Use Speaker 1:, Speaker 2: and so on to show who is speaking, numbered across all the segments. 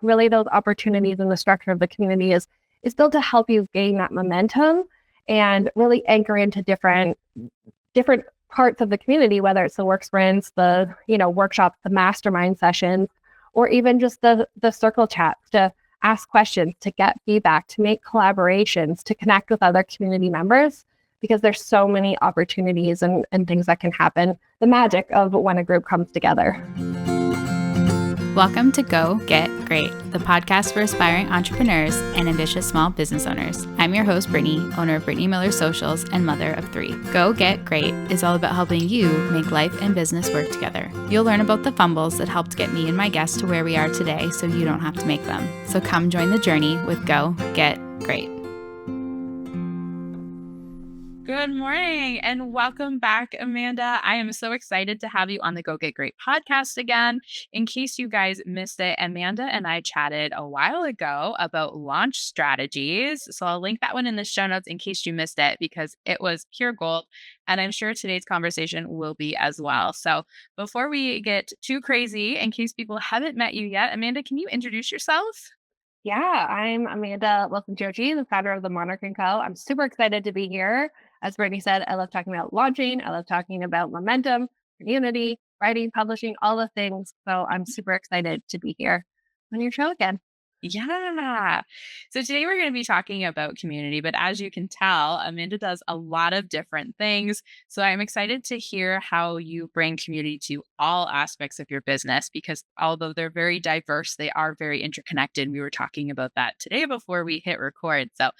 Speaker 1: really those opportunities and the structure of the community is built to help you gain that momentum and really anchor into different parts of the community, whether it's the work sprints, the workshops, the mastermind sessions, or even just the circle chats to ask questions, to get feedback, to make collaborations, to connect with other community members, because there's so many opportunities and things that can happen. The magic of when a group comes together.
Speaker 2: Welcome to Go Get Great, the podcast for aspiring entrepreneurs and ambitious small business owners. I'm your host, Brittany, owner of Brittany Miller Socials and mother of 3. Go Get Great is all about helping you make life and business work together. You'll learn about the fumbles that helped get me and my guests to where we are today so you don't have to make them. So come join the journey with Go Get Great. Good morning and welcome back, Amanda. I am so excited to have you on the Go Get Great podcast again. In case you guys missed it, Amanda and I chatted a while ago about launch strategies. So I'll link that one in the show notes in case you missed it because it was pure gold. And I'm sure today's conversation will be as well. So before we get too crazy, in case people haven't met you yet, Amanda, can you introduce yourself?
Speaker 1: Yeah, I'm Amanda Wilson-Ciocci, the founder of the Monarch & Co. I'm super excited to be here. As Brittany said, I love talking about launching. I love talking about momentum, community, writing, publishing, all the things. So I'm super excited to be here on your show again.
Speaker 2: Yeah. So today we're going to be talking about community, but as you can tell, Amanda does a lot of different things. So I'm excited to hear how you bring community to all aspects of your business because although they're very diverse, they are very interconnected. We were talking about that today before we hit record. So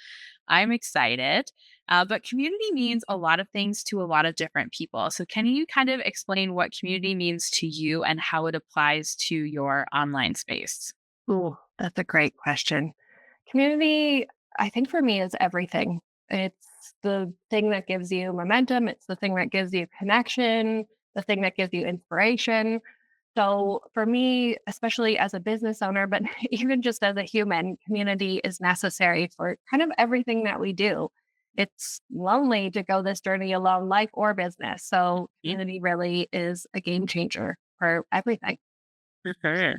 Speaker 2: I'm excited. But community means a lot of things to a lot of different people. So can you kind of explain what community means to you and how it applies to your online space?
Speaker 1: Ooh, that's a great question. Community, I think for me, is everything. It's the thing that gives you momentum. It's the thing that gives you connection, the thing that gives you inspiration. So for me, especially as a business owner, but even just as a human, community is necessary for kind of everything that we do. It's lonely to go this journey alone, life or business. So community really is a game changer for everything.
Speaker 2: For sure.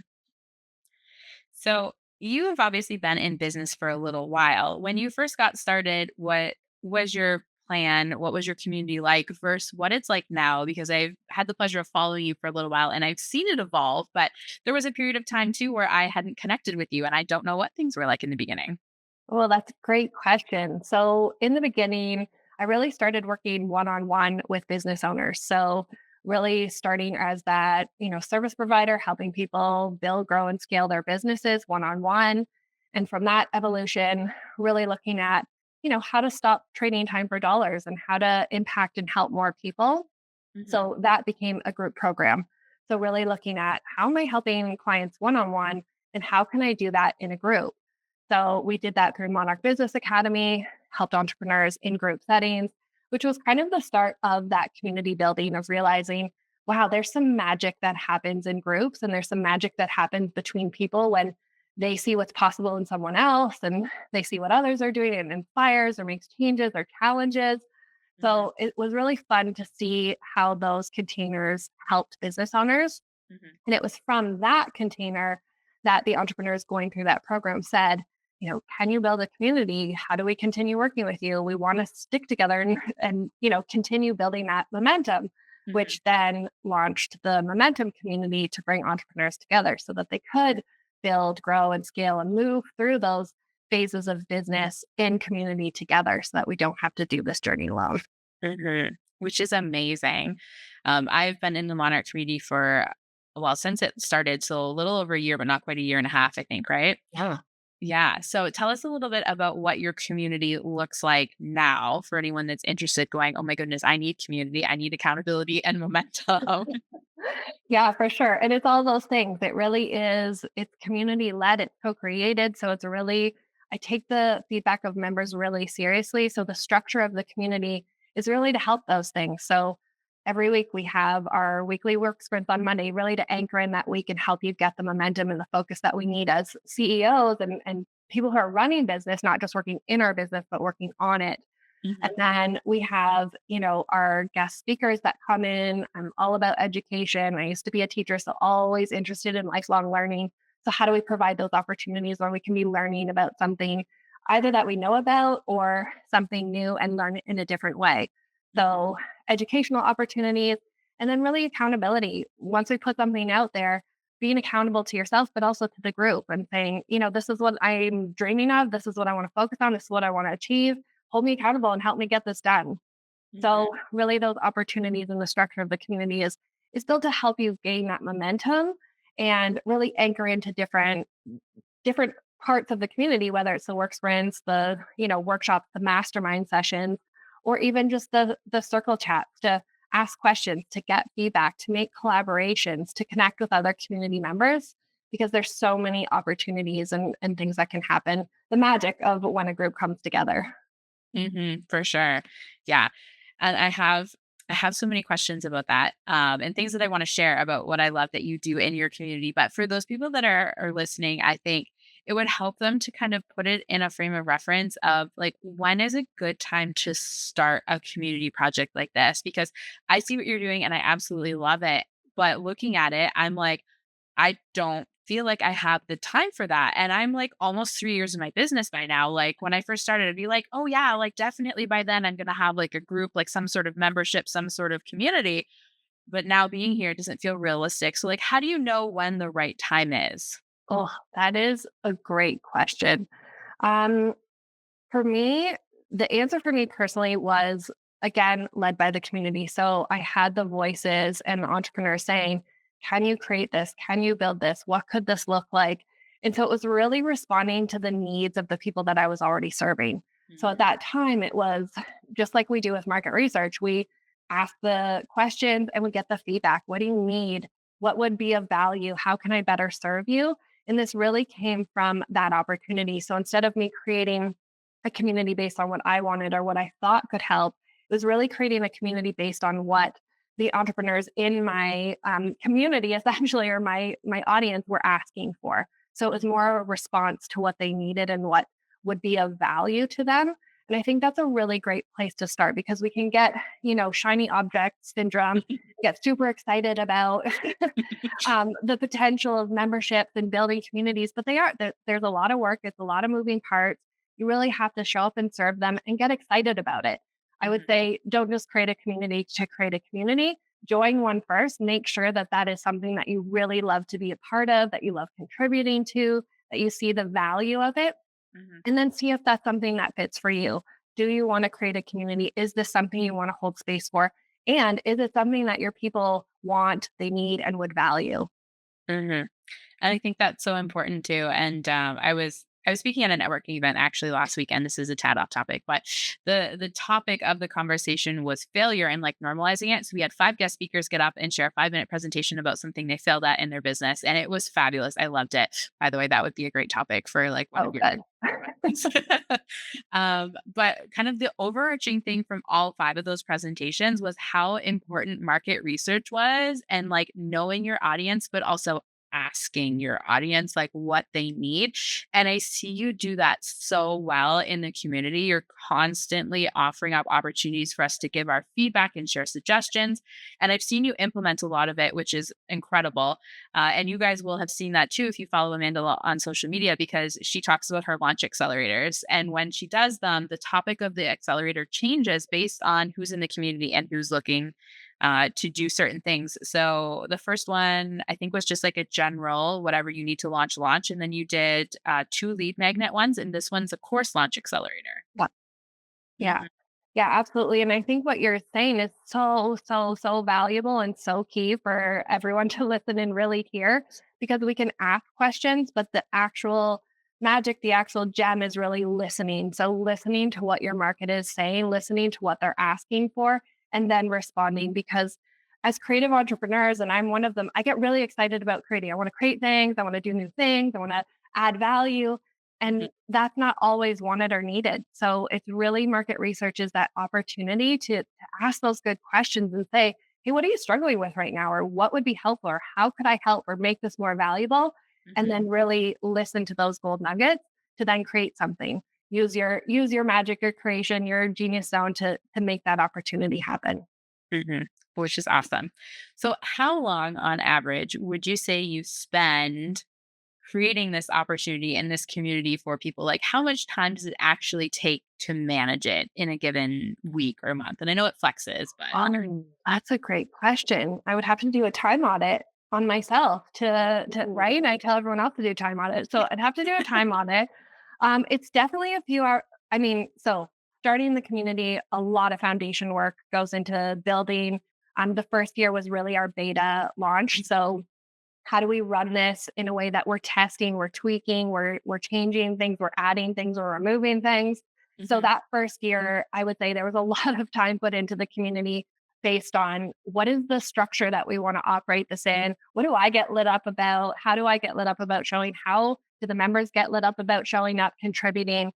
Speaker 2: So you have obviously been in business for a little while. When you first got started, what was your plan? What was your community like versus what it's like now? Because I've had the pleasure of following you for a little while and I've seen it evolve, but there was a period of time too where I hadn't connected with you and I don't know what things were like in the beginning.
Speaker 1: Well, that's a great question. So in the beginning, I really started working one-on-one with business owners. So really starting as that, service provider, helping people build, grow, and scale their businesses one-on-one. And from that evolution, really looking at, how to stop trading time for dollars and how to impact and help more people. So that became a group program. So really looking at how am I helping clients one-on-one and how can I do that in a group? So we did that through Monarch Business Academy, helped entrepreneurs in group settings, which was kind of the start of that community building of realizing, wow, there's some magic that happens in groups and there's some magic that happens between people when they see what's possible in someone else and they see what others are doing and inspires or makes changes or challenges. So it was really fun to see how those containers helped business owners. And it was from that container that the entrepreneurs going through that program said, can you build a community? How do we continue working with you? We want to stick together and continue building that momentum, which then launched the Mementum community to bring entrepreneurs together so that they could build, grow, and scale and move through those phases of business in community together so that we don't have to do this journey alone.
Speaker 2: Which is amazing. I've been in the Monarch community since it started. So a little over a year, but not quite a year and a half, I think, right?
Speaker 1: Yeah.
Speaker 2: Yeah. So tell us a little bit about what your community looks like now for anyone that's interested going, oh my goodness, I need community. I need accountability and momentum.
Speaker 1: Yeah, for sure. And it's all those things. It really is, it's community led, it's co-created. So I take the feedback of members really seriously. So the structure of the community is really to help those things. So every week we have our weekly work sprints on Monday, really to anchor in that week and help you get the momentum and the focus that we need as CEOs and people who are running business, not just working in our business, but working on it. And then we have, our guest speakers that come in. I'm all about education. I used to be a teacher, so always interested in lifelong learning. So how do we provide those opportunities where we can be learning about something either that we know about or something new and learn it in a different way?
Speaker 2: Mhm.
Speaker 1: So educational opportunities and then really accountability. Once we put something out there, being accountable to yourself, but also to the group and saying, this is what I'm dreaming of. This is what I want to focus on. This is what I want to achieve. Hold me accountable and help me get this done.
Speaker 2: Mhm.
Speaker 1: So really those opportunities in the structure of the community is built to help you gain that momentum and really anchor into different parts of the community, whether it's the work sprints, the workshops, the mastermind sessions, or even just the circle chats to ask questions, to get feedback, to make collaborations, to connect with other community members, because there's so many opportunities and things that can happen. The magic of when a group comes together.
Speaker 2: For sure. Yeah. And I have so many questions about that, and things that I want to share about what I love that you do in your community. But for those people that are listening, I think it would help them to kind of put it in a frame of reference of like when is a good time to start a community project like this? Because I see what you're doing and I absolutely love it. But looking at it, I'm like, I don't feel like I have the time for that. And I'm like almost 3 years in my business by now. Like when I first started, I'd be like, oh yeah, like definitely by then I'm gonna have like a group, like some sort of membership, some sort of community. But now being here doesn't feel realistic. So like how do you know when the right time is?
Speaker 1: Oh, that is a great question. Um, For me, the answer for me personally was again led by the community. So I had the voices and entrepreneurs saying, can you create this? Can you build this? What could this look like? And so it was really responding to the needs of the people that I was already serving. So at
Speaker 2: Mhm.
Speaker 1: that time, it was just like we do with market research. We ask the questions and we get the feedback. What do you need? What would be of value? How can I better serve you? And this really came from that opportunity. So instead of me creating a community based on what I wanted or what I thought could help. It was really creating a community based on what the entrepreneurs in my community, essentially, or my audience, were asking for. So it was more a response to what they needed and what would be of value to them. And I think that's a really great place to start because we can get, shiny object syndrome, get super excited about the potential of memberships and building communities, but there's a lot of work. It's a lot of moving parts. You really have to show up and serve them and get excited about it. I would
Speaker 2: Mhm.
Speaker 1: say don't just create a community to create a community. Join one first. Make sure that that is something that you really love to be a part of, that you love contributing to, that you see the value of it,
Speaker 2: Mhm.
Speaker 1: and then see if that's something that fits for you. Do you want to create a community? Is this something you want to hold space for? And is it something that your people want, they need, and would value?
Speaker 2: Mhm. And I think that's so important too. And I was speaking at a networking event actually last weekend. This is a tad off topic, but the topic of the conversation was failure and like normalizing it. So we had 5 guest speakers get up and share a 5 minute presentation about something they failed at in their business, and it was fabulous. I loved it. By the way, that would be a great topic for like one
Speaker 1: Oh,
Speaker 2: of your
Speaker 1: good.
Speaker 2: events. But kind of the overarching thing from all 5 of those presentations was how important market research was and like knowing your audience, but also asking your audience like what they need. And I see you do that so well in the community. You're constantly offering up opportunities for us to give our feedback and share suggestions. And I've seen you implement a lot of it, which is incredible. And you guys will have seen that too if you follow Amanda on social media because she talks about her launch accelerators. And when she does them, the topic of the accelerator changes based on who's in the community and who's looking to do certain things. So the first one I think was just like a general, whatever you need to launch. And then you did 2 lead magnet ones. And this one's a course launch accelerator.
Speaker 1: Yeah.
Speaker 2: Mhm.
Speaker 1: Yeah, absolutely. And I think what you're saying is so, so, so valuable and so key for everyone to listen and really hear because we can ask questions, but the actual magic, the actual gem is really listening. So, listening to what your market is saying, listening to what they're asking for, and then responding. Because as creative entrepreneurs, and I'm one of them, I get really excited about creating. I want to create things, I want to do new things, I want to add value.
Speaker 2: Mhm.
Speaker 1: And that's not always wanted or needed. So it's really market research is that opportunity to ask those good questions and say, hey, what are you struggling with right now? Or what would be helpful? Or how could I help or make this more valuable? And
Speaker 2: Mhm.
Speaker 1: then really listen to those gold nuggets to then create something. Use your magic, your creation, your genius zone to make that opportunity happen.
Speaker 2: Mhm. Which is awesome. So, how long on average would you say you spend creating this opportunity and this community for people, like how much time does it actually take to manage it in a given week or month? And I know it flexes, but
Speaker 1: That's a great question. I would have to do a time audit on myself to right. I tell everyone else to do time audit, so I'd have to do a time audit. It's definitely a few hours. I mean, so starting the community, a lot of foundation work goes into building. The first year was really our beta launch. So how do we run this in a way that we're testing, we're tweaking, we're changing things, we're adding things, we're removing things. So
Speaker 2: Mhm,
Speaker 1: that first year, I would say there was a lot of time put into the community based on what is the structure that we want to operate this in? What do I get lit up about? How do I get lit up about showing? How do the members get lit up about showing up, contributing?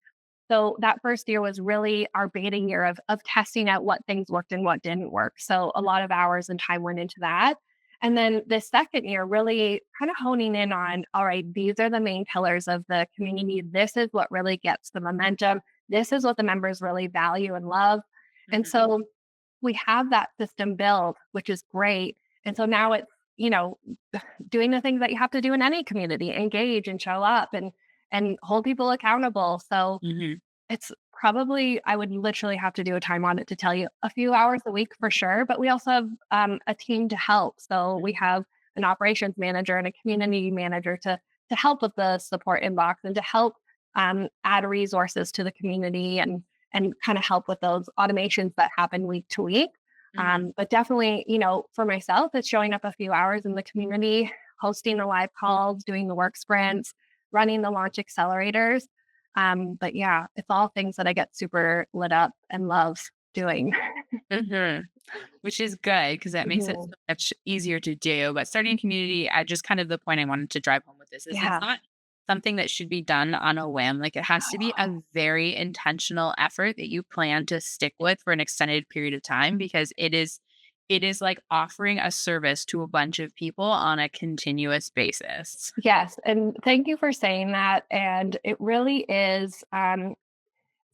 Speaker 1: So that first year was really our beta year of testing out what things worked and what didn't work. So a lot of hours and time went into that. And then the second year, really kind of honing in on, all right, these are the main pillars of the community. This is what really gets the momentum. This is what the members really value and love. And
Speaker 2: mhm,
Speaker 1: so we have that system built, which is great. And so now it's, you know, doing the things that you have to do in any community, engage and show up and hold people accountable. So
Speaker 2: mhm,
Speaker 1: it's probably I would literally have to do a time on it to tell you a few hours a week for sure, but we also have, a team to help. So we have an operations manager and a community manager to help with the support inbox and to help, add resources to the community and kinda help with those automations that happen week to week.
Speaker 2: mhm,
Speaker 1: But definitely, for myself, it's showing up a few hours in the community, hosting the live calls, doing the work sprints, running the launch accelerators. But yeah, it's all things that I get super lit up and love doing.
Speaker 2: mhm. Which is good because that makes it so
Speaker 1: Mhm.
Speaker 2: much easier to do. But starting a community, I just kind of the point I wanted to drive home with this is it's
Speaker 1: Yeah.
Speaker 2: not something that should be done on a whim. Like it has to be a very intentional effort that you plan to stick with for an extended period of time because it is like offering a service to a bunch of people on a continuous basis.
Speaker 1: Yes, and thank you for saying that. And it really is.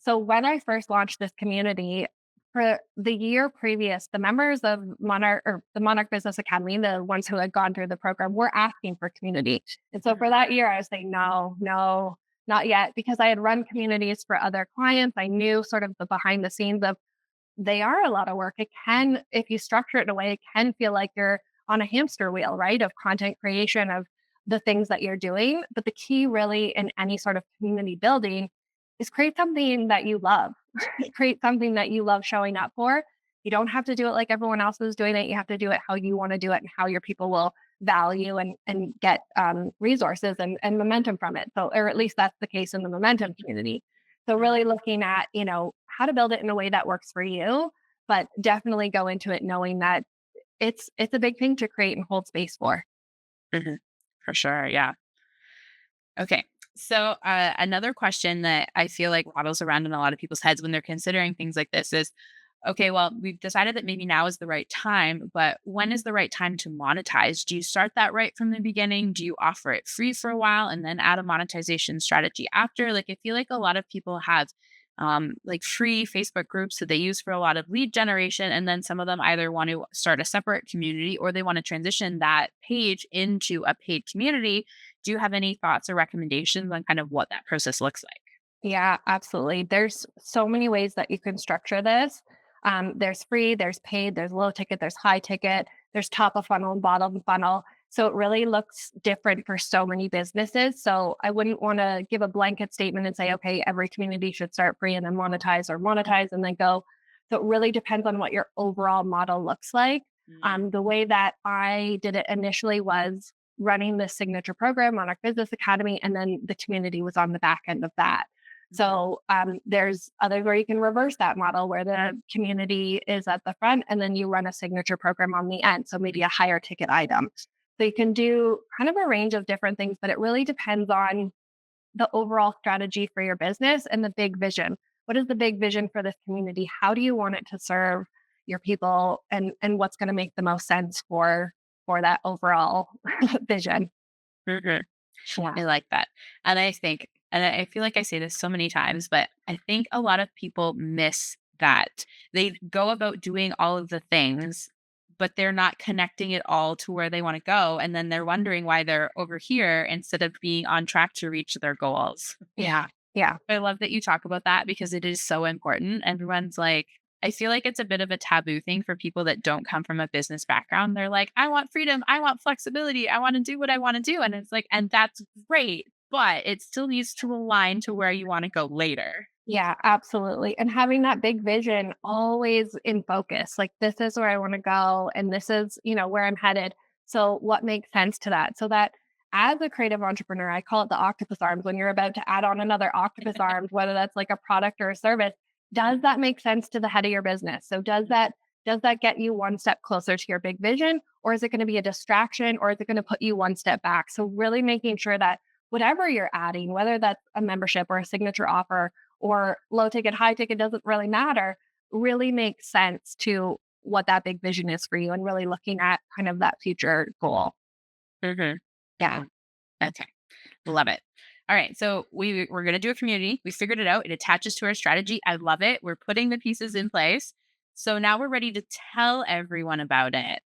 Speaker 1: So when I first launched this community, for the year previous, the members of Monarch or the Monarch Business Academy, the ones who had gone through the program, were asking for community. And so for
Speaker 2: Mhm,
Speaker 1: that year, I was saying, no, no, not yet, because I had run communities for other clients. I knew sort of the behind the scenes of they are a lot of work. It can, if you structure it in a way, it can feel like you're on a hamster wheel, right? Of content creation, of the things that you're doing. But the key, really, in any sort of community building is create something that you love, create something that you love showing up for. You don't have to do it like everyone else is doing it. You have to do it how you want to do it and how your people will value and get resources and momentum from it. So, or at least that's the case in the momentum community. So
Speaker 2: mhm,
Speaker 1: really looking at, how to build it in a way that works for you, but definitely go into it knowing that it's a big thing to create and hold space for.
Speaker 2: mhm. For sure. Yeah. Okay. So, another question that I feel like rattles around in a lot of people's heads when they're considering things like this is okay, well, we've decided that maybe now is the right time, but when is the right time to monetize? Do you start that right from the beginning? Do you offer it free for a while and then add a monetization strategy after? Like, I feel like a lot of people have like free Facebook groups that they use for a lot of lead generation. And then some of them either want to start a separate community or they want to transition that page into a paid community. Do you have any thoughts or recommendations on kind of what that process looks like?
Speaker 1: Yeah, absolutely. There's so many ways that you can structure this. There's free, there's paid, there's low ticket, there's high ticket, there's top of funnel and bottom funnel. So it really looks different for so many businesses. So I wouldn't want to give a blanket statement and say, okay, every community should start free and then monetize or monetize and then go. So it really depends on what your overall model looks like.
Speaker 2: Mm,
Speaker 1: The way that I did it initially was running the signature program on our business academy, and then the community was on the back end of that.
Speaker 2: mhm,
Speaker 1: So there's others where you can reverse that model where the community is at the front and then you run a signature program on the end. So maybe a higher ticket item. So you can do kind of a range of different things, but it really depends on the overall strategy for your business and the big vision. What is the big vision for this community? How do you want it to serve your people and what's going to make the most sense for that overall vision?
Speaker 2: mhm.
Speaker 1: Yeah.
Speaker 2: I like that. And I think, and I feel like I say this so many times, but I think a lot of people miss that. They go about doing all of the things, but they're not connecting it all to where they want to go. And then they're wondering why they're over here instead of being on track to reach their goals.
Speaker 1: Yeah. Yeah.
Speaker 2: I love that you talk about that because it is so important. Everyone's like, I feel like it's a bit of a taboo thing for people that don't come from a business background. They're like, I want freedom. I want flexibility. I want to do what I want to do. And it's like, and that's great, but it still needs to align to where you want to go later.
Speaker 1: Yeah, absolutely. And having that big vision always in focus, like this is where I want to go and this is, where I'm headed. So what makes sense to that? So that as a creative entrepreneur, I call it the octopus arms when you're about to add on another octopus arms, whether that's like a product or a service, does that make sense to the head of your business? So does that get you one step closer to your big vision, or is it going to be a distraction, or is it going to put you one step back? So really making sure that whatever you're adding, whether that's a membership or a signature offer or low ticket, high ticket, doesn't really matter, really makes sense to what that big vision is for you and really looking at kind of that future goal.
Speaker 2: Hmm.
Speaker 1: Yeah.
Speaker 2: Okay. Love it. All right. So we're going to do a community. We figured it out. It attaches to our strategy. I love it. We're putting the pieces in place. So now we're ready to tell everyone about it.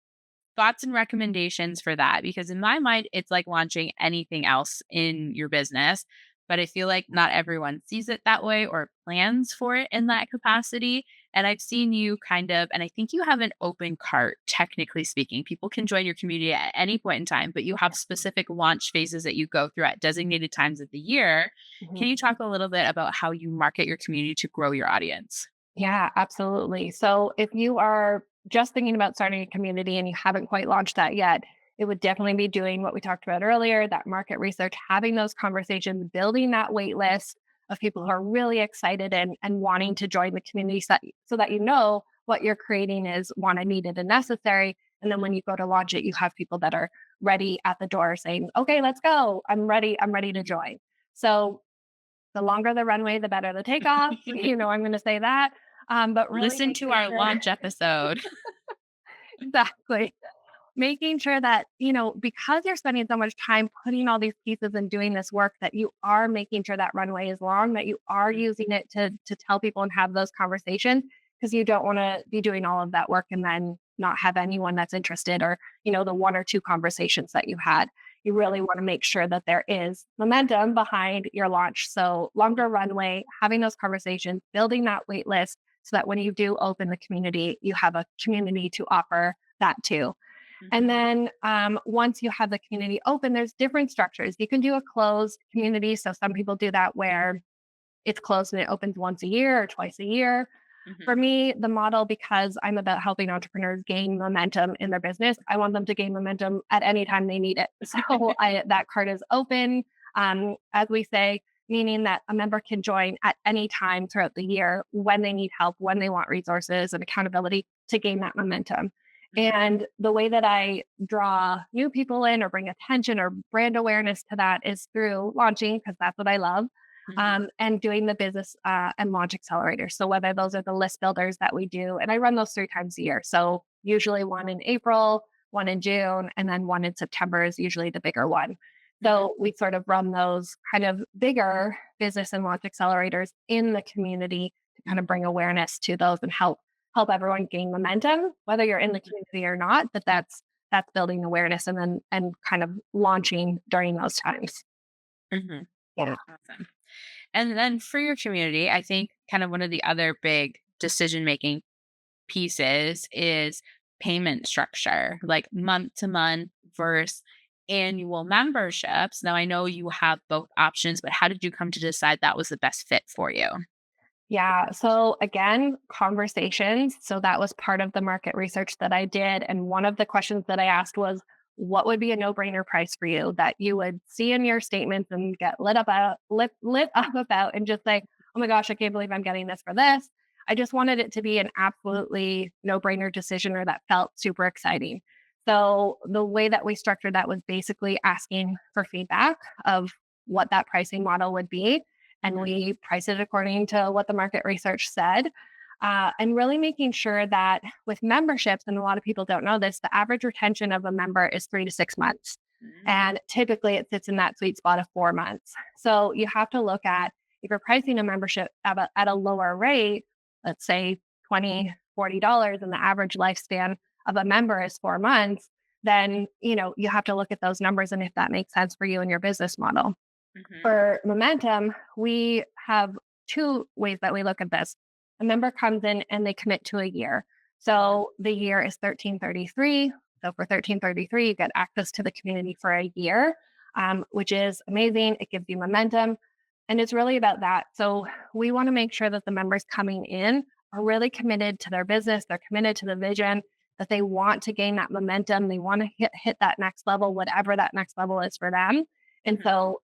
Speaker 2: Thoughts and recommendations for that, because in my mind it's like launching anything else in your business, but I feel like not everyone sees it that way or plans for it in that capacity. And I've seen you kind of, and I think you have an open cart, technically speaking. People can join your community at any point in time, but you have specific launch phases that you go through at designated times of the year.
Speaker 1: Mhm.
Speaker 2: Can you talk a little bit about how you market your community to grow your audience?
Speaker 1: Yeah, absolutely. So if you are just thinking about starting a community and you haven't quite launched that yet, it would definitely be doing what we talked about earlier, that market research, having those conversations, building that wait list of people who are really excited and wanting to join the community so that what you're creating is wanted, needed, and necessary. And then when you go to launch it, you have people that are ready at the door saying, okay, let's go. I'm ready. I'm ready to join. So the longer the runway, the better the takeoff. I'm going to say that. But really
Speaker 2: Listen to
Speaker 1: making
Speaker 2: our
Speaker 1: sure,
Speaker 2: launch episode.
Speaker 1: exactly, making sure that, because you're spending so much time putting all these pieces and doing this work, that you are making sure that runway is long, that you are using it to tell people and have those conversations, because you don't want to be doing all of that work and then not have anyone that's interested, or, the one or two conversations that you had. You really want to make sure that there is momentum behind your launch. So longer runway, having those conversations, building that wait list so that when you do open the community, you have a community to offer that to. And
Speaker 2: Mhm,
Speaker 1: then once you have the community open, there's different structures. You can do a closed community. So some people do that where it's closed and it opens once a year or twice a year. For
Speaker 2: mhm,
Speaker 1: me, the model, because I'm about helping entrepreneurs gain momentum in their business, I want them to gain momentum at any time they need it. So that card is open, as we say, meaning that a member can join at any time throughout the year when they need help, when they want resources and accountability to gain that momentum.
Speaker 2: mhm,
Speaker 1: And the way that I draw new people in or bring attention or brand awareness to that is through launching, because that's what I love,
Speaker 2: mhm,
Speaker 1: and doing the business and launch accelerators. So whether those are the list builders that we do, and I run those 3 times a year. So usually one in April, one in June, and then one in September is usually the bigger one.
Speaker 2: mhm,
Speaker 1: So we sort of run those kind of bigger business and launch accelerators in the community to kind of bring awareness to those and help everyone gain momentum, whether you're in the
Speaker 2: mhm,
Speaker 1: community or not. But that's building awareness and kind of launching during those times.
Speaker 2: mhm.
Speaker 1: Yeah.
Speaker 2: Awesome. And then for your community, I think kind of one of the other big decision making pieces is payment structure, like month to month versus annual memberships. Now, I know you have both options, but how did you come to decide that was the best fit for you?
Speaker 1: Yeah. So again, conversations. So that was part of the market research that I did. And one of the questions that I asked was, what would be a no-brainer price for you that you would see in your statements and get lit up about and just say, oh my gosh, I can't believe I'm getting this for this. I just wanted it to be an absolutely no-brainer decision or that felt super exciting. So the way that we structured that was basically asking for feedback of what that pricing model would be, and
Speaker 2: Mhm,
Speaker 1: we price it according to what the market research said. And really making sure that with memberships, and a lot of people don't know this, the average retention of a member is 3 to 6 months.
Speaker 2: mhm,
Speaker 1: And typically it sits in that sweet spot of 4 months. So you have to look at, if you're pricing a membership at a lower rate, let's say $20, $40, and the average lifespan of a member is 4 months, then, you have to look at those numbers and if that makes sense for you and your business model.
Speaker 2: Mhm.
Speaker 1: For Momentum, we have two ways that we look at this. A member comes in and they commit to a year. So the year is 1333. So for 1333, you get access to the community for a year, which is amazing. It gives you momentum. And it's really about that. So we want to make sure that the members coming in are really committed to their business. They're committed to the vision, that they want to gain that momentum. They want to hit that next level, whatever that next level is for them. And
Speaker 2: Mhm.
Speaker 1: so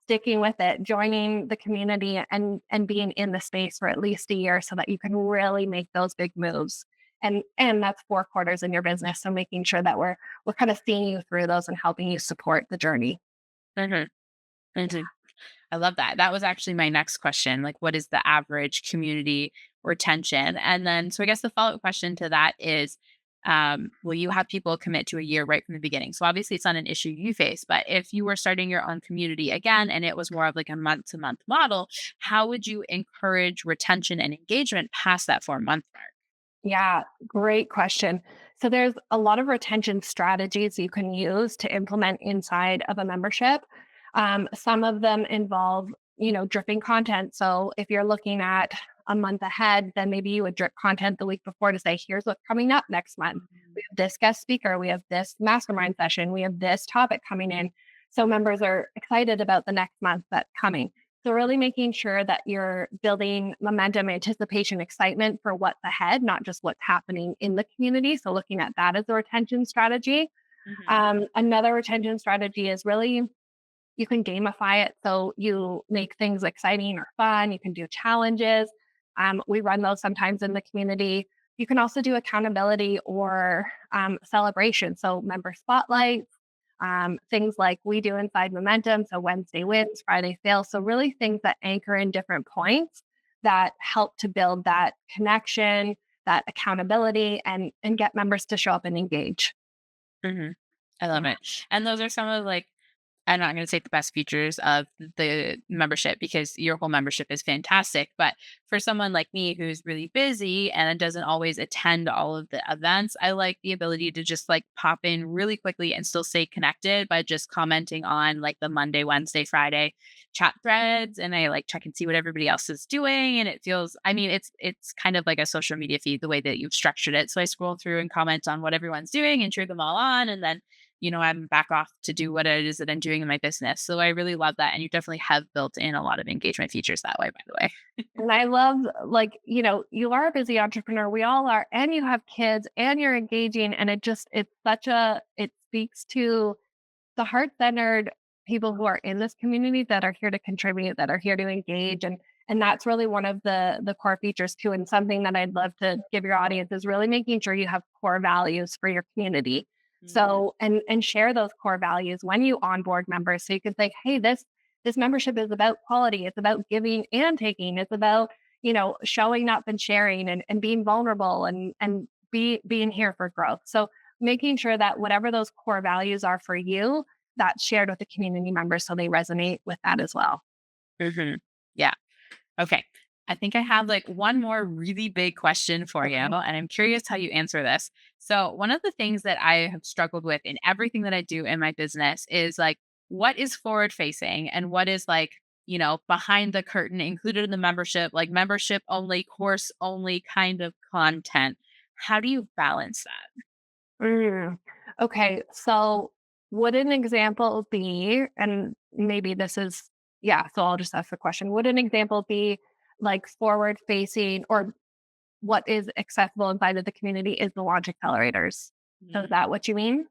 Speaker 1: sticking with it, joining the community and being in the space for at least a year so that you can really make those big moves. And that's 4 quarters in your business. So making sure that we're kind of seeing you through those and helping you support the journey.
Speaker 2: Mhm. Mhm. I love that. That was actually my next question. Like, what is the average community retention? And then, so I guess the follow up question to that is, will you have people commit to a year right from the beginning? So obviously, it's not an issue you face, but if you were starting your own community again and it was more of like a month to month model, how would you encourage retention and engagement past that 4 month mark?
Speaker 1: Yeah, great question. So there's a lot of retention strategies you can use to implement inside of a membership. Some of them involve, dripping content. So if you're looking at a month ahead, then maybe you would drip content the week before to say, here's what's coming up next month. We have this guest speaker, we have this mastermind session, we have this topic coming in. So members are excited about the next month that's coming. So really making sure that you're building momentum, anticipation, excitement for what's ahead, not just what's happening in the community. So looking at that as a retention strategy.
Speaker 2: Mhm.
Speaker 1: Another retention strategy is really you can gamify it. So you make things exciting or fun. You can do challenges. We run those sometimes in the community. You can also do accountability or celebration. So member spotlights, things like we do inside Momentum. So Wednesday wins, Friday fails. So really things that anchor in different points that help to build that connection, that accountability, and get members to show up and engage.
Speaker 2: Mhm. I love
Speaker 1: Yeah.
Speaker 2: it. And those are some of like, I'm not going to say the best features of the membership because your whole membership is fantastic. But for someone like me who's really busy and doesn't always attend all of the events, I like the ability to just like pop in really quickly and still stay connected by just commenting on like the Monday, Wednesday, Friday chat threads. And I like check and see what everybody else is doing. And it feels, I mean, it's kind of like a social media feed the way that you've structured it. So I scroll through and comment on what everyone's doing and cheer them all on. And then I'm back off to do what it is that I'm doing in my business. So I really love that. And you definitely have built in a lot of engagement features that way, by the way.
Speaker 1: And I love, like, you are a busy entrepreneur. We all are, and you have kids and you're engaging. And it speaks to the heart centered people who are in this community that are here to contribute, that are here to engage. And that's really one of the core features too. And something that I'd love to give your audience is really making sure you have core values for your community.
Speaker 2: Mhm.
Speaker 1: So and share those core values when you onboard members. So you can say, hey, this membership is about quality. It's about giving and taking. It's about, showing up and sharing and being vulnerable and being here for growth. So making sure that whatever those core values are for you, that's shared with the community members so they resonate with that as well.
Speaker 2: Mhm. Yeah. Okay. I think I have like one more really big question for you, and
Speaker 1: Okay.
Speaker 2: I'm curious how you answer this. So, one of the things that I have struggled with in everything that I do in my business is like, what is forward facing and what is like, behind the curtain, included in the membership, like membership only, course only kind of content. How do you balance that?
Speaker 1: Mm. Okay. So would an example be, and maybe this is, yeah, so I'll just ask the question. Would an example be like forward facing or what is accessible inside of the community is the launch accelerators? So is that what you mean?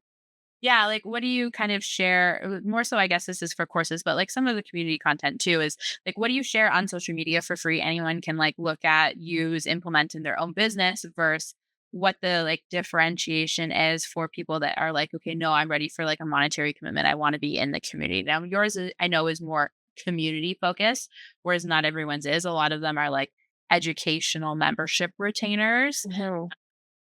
Speaker 2: Yeah, like what do you kind of share? More so, I guess this is for courses, but like some of the community content too is like what do you share on social media for free? Anyone can like look at, use, implement in their own business versus what the like differentiation is for people that are like, okay, no, I'm ready for like a monetary commitment. I want to be in the community. Now, yours I know is more community focused, whereas not everyone's is. A lot of them are like educational membership retainers.
Speaker 1: Mhm.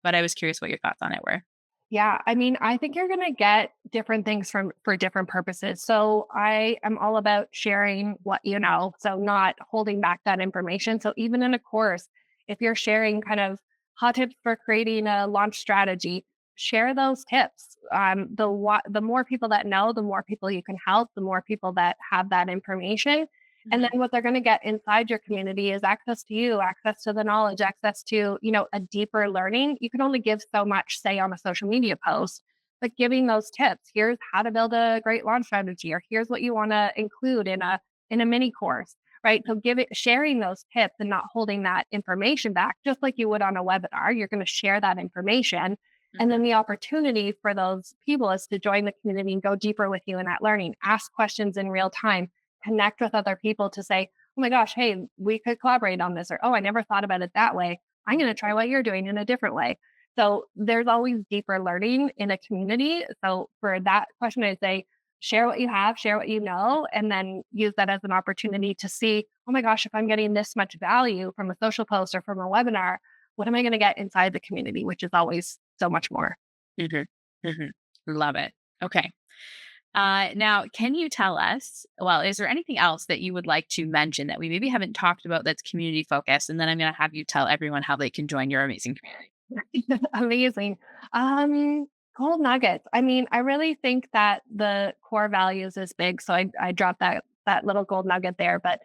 Speaker 2: But I was curious what your thoughts on it were.
Speaker 1: Yeah, I mean, I think you're going to get different things from for different purposes. So I am all about sharing what you know, so not holding back that information. So even in a course, if you're sharing kind of hot tips for creating a launch strategy, share those tips. The more people that know, the more people you can help, the more people that have that information. And
Speaker 2: Mhm.
Speaker 1: then what they're going to get inside your community is access to you, access to the knowledge, access to, a deeper learning. You can only give so much, say, on a social media post, but giving those tips, here's how to build a great launch strategy, or here's what you want to include in a mini course, right? So sharing those tips and not holding that information back, just like you would on a webinar. You're going to share that information. And then
Speaker 2: Mhm.
Speaker 1: the opportunity for those people is to join the community and go deeper with you in that learning, ask questions in real time, connect with other people to say, oh my gosh, hey, we could collaborate on this, or oh, I never thought about it that way. I'm going to try what you're doing in a different way. So there's always deeper learning in a community. So for that question, I'd say share what you have, share what you know, and then use that as an opportunity to see, oh my gosh, if I'm getting this much value from a social post or from a webinar, what am I going to get inside the community, which is always so much more.
Speaker 2: Mhm. Mhm. Love it. Okay. Now, can you tell us, well, is there anything else that you would like to mention that we maybe haven't talked about that's community focused? And then I'm going to have you tell everyone how they can join your amazing community.
Speaker 1: Amazing. Um, Gold nuggets. I mean, I really think that the core values is big. So I dropped that little gold nugget there, but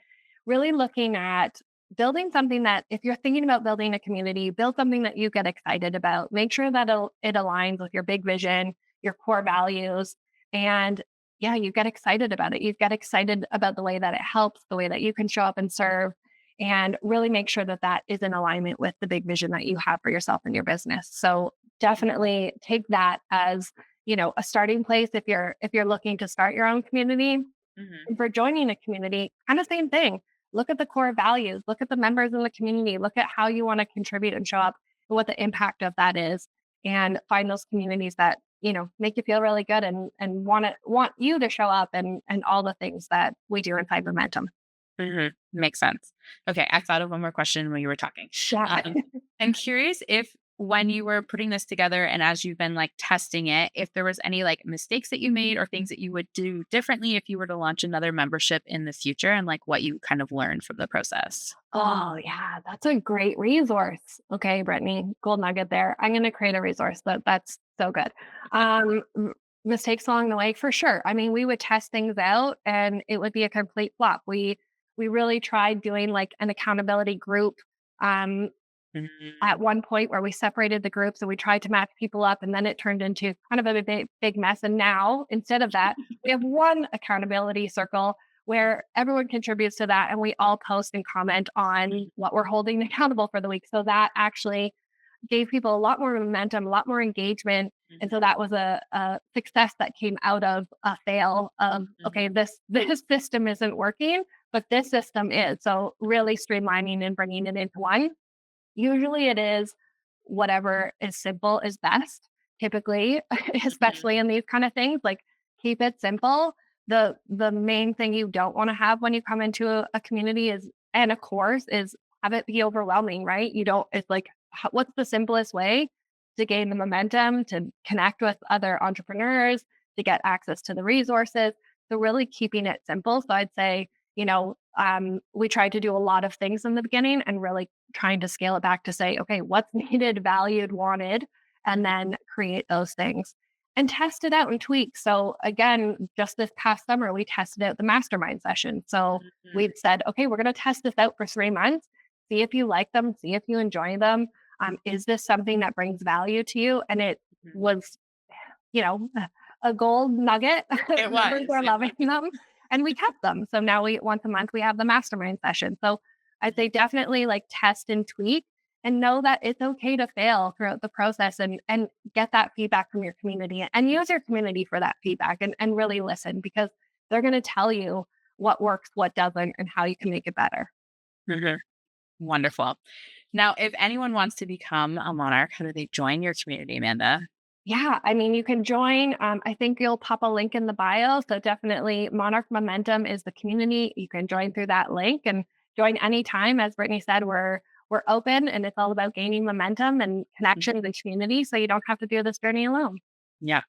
Speaker 1: really looking at building something that if you're thinking about building a community, build something that you get excited about. Make sure that it aligns with your big vision, your core values, and yeah, you get excited about it. You get excited about the way that it helps, the way that you can show up and serve, and really make sure that that is in alignment with the big vision that you have for yourself and your business. So definitely take that as, a starting place if you're looking to start your own community.
Speaker 2: Mhm.
Speaker 1: And for joining a community, kind of same thing. Look at the core values, look at the members in the community, look at how you want to contribute and show up and what the impact of that is, and find those communities that, make you feel really good and want you to show up and all the things that we do inside Momentum.
Speaker 2: Mhm. Makes sense. Okay, I thought of one more question when you were talking.
Speaker 1: Yeah.
Speaker 2: Um, I'm curious if when you were putting this together and as you've been like testing it, if there was any like mistakes that you made or things that you would do differently if you were to launch another membership in the future and like what you kind of learned from the process.
Speaker 1: Oh, yeah, that's a great resource. Okay, Brittany, gold nugget there. I'm going to create a resource, that's so good. Mistakes along the way for sure. I mean, we would test things out and it would be a complete flop. We really tried doing like an accountability group um
Speaker 2: Mhm.
Speaker 1: at one point where we separated the groups and we tried to match people up, and then it turned into kind of a big mess. And now instead of that, we have one accountability circle where everyone contributes to that and we all post and comment on what we're holding accountable for the week. So that actually gave people a lot more momentum, a lot more engagement. And so
Speaker 2: Mhm.
Speaker 1: that was a success that came out of a fail of, okay,
Speaker 2: Mhm.
Speaker 1: this system isn't working, but this system is. So really streamlining and bringing it into one. Usually it is whatever is simple is best, typically,
Speaker 2: Mhm.
Speaker 1: especially in these kind of things, like, keep it simple. The main thing you don't wanna have when you come into a community is and a course is have it be overwhelming, right? You don't it's like, what's the simplest way to gain the momentum, to connect with other entrepreneurs, to get access to the resources? So really keeping it simple. So I'd say, we tried to do a lot of things in the beginning and really trying to scale it back to say, okay, what's needed, valued, wanted, and
Speaker 2: Mhm.
Speaker 1: then create those things and test it out and tweak. So again, just this past summer, we tested out the mastermind session. So
Speaker 2: Mhm.
Speaker 1: we said, okay, we're going to test this out for 3 months, see if you like them, see if you enjoy them. Is this something that brings value to you? And it
Speaker 2: Mhm.
Speaker 1: was, a gold nugget.
Speaker 2: It
Speaker 1: Members
Speaker 2: was.
Speaker 1: are
Speaker 2: It
Speaker 1: loving
Speaker 2: was.
Speaker 1: them and we kept them. So now we once a month we have the mastermind session. So I'd say definitely like test and tweak and know that it's okay to fail throughout the process and get that feedback from your community and use your community for that feedback and really listen because they're going to tell you what works, what doesn't, and how you can make it better.
Speaker 2: Mhm. Wonderful. Now, if anyone wants to become a monarch, how do they join your community, Amanda?
Speaker 1: Yeah, I mean, you can join. I think you'll pop a link in the bio. So definitely Monarch Momentum is the community. You can join through that link and join anytime. As Brittany said, we're open and it's all about gaining momentum and
Speaker 2: Mhm.
Speaker 1: connection in the community. So you don't have to do this journey alone.
Speaker 2: Yeah.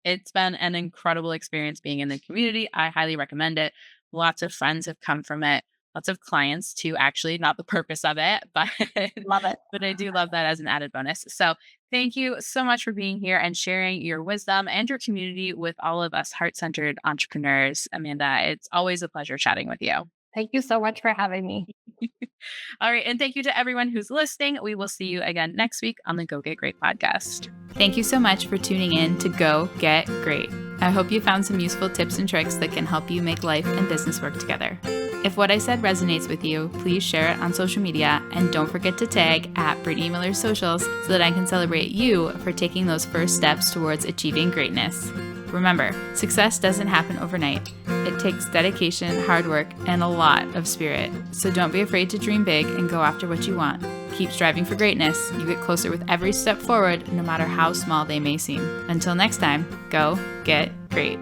Speaker 2: It's been an incredible experience being in the community. I highly recommend it. Lots of friends have come from it. Lots of clients too, actually, not the purpose of it, but
Speaker 1: Love it.
Speaker 2: but I do love that as an added bonus. So Thank you so much for being here and sharing your wisdom and your community with all of us heart centered entrepreneurs. Amanda, it's always a pleasure chatting with you.
Speaker 1: Thank you so much for having me.
Speaker 2: All right. And thank you to everyone who's listening. We will see you again next week on the Go Get Great podcast. Thank you so much for tuning in to Go Get Great. I hope you found some useful tips and tricks that can help you make life and business work together. If what I said resonates with you, please share it on social media and don't forget to tag at Brittany Miller's socials so that I can celebrate you for taking those first steps towards achieving greatness. Remember, success doesn't happen overnight. It takes dedication, hard work, and a lot of spirit. So don't be afraid to dream big and go after what you want. Keep striving for greatness. You get closer with every step forward, no matter how small they may seem. Until next time, go get great.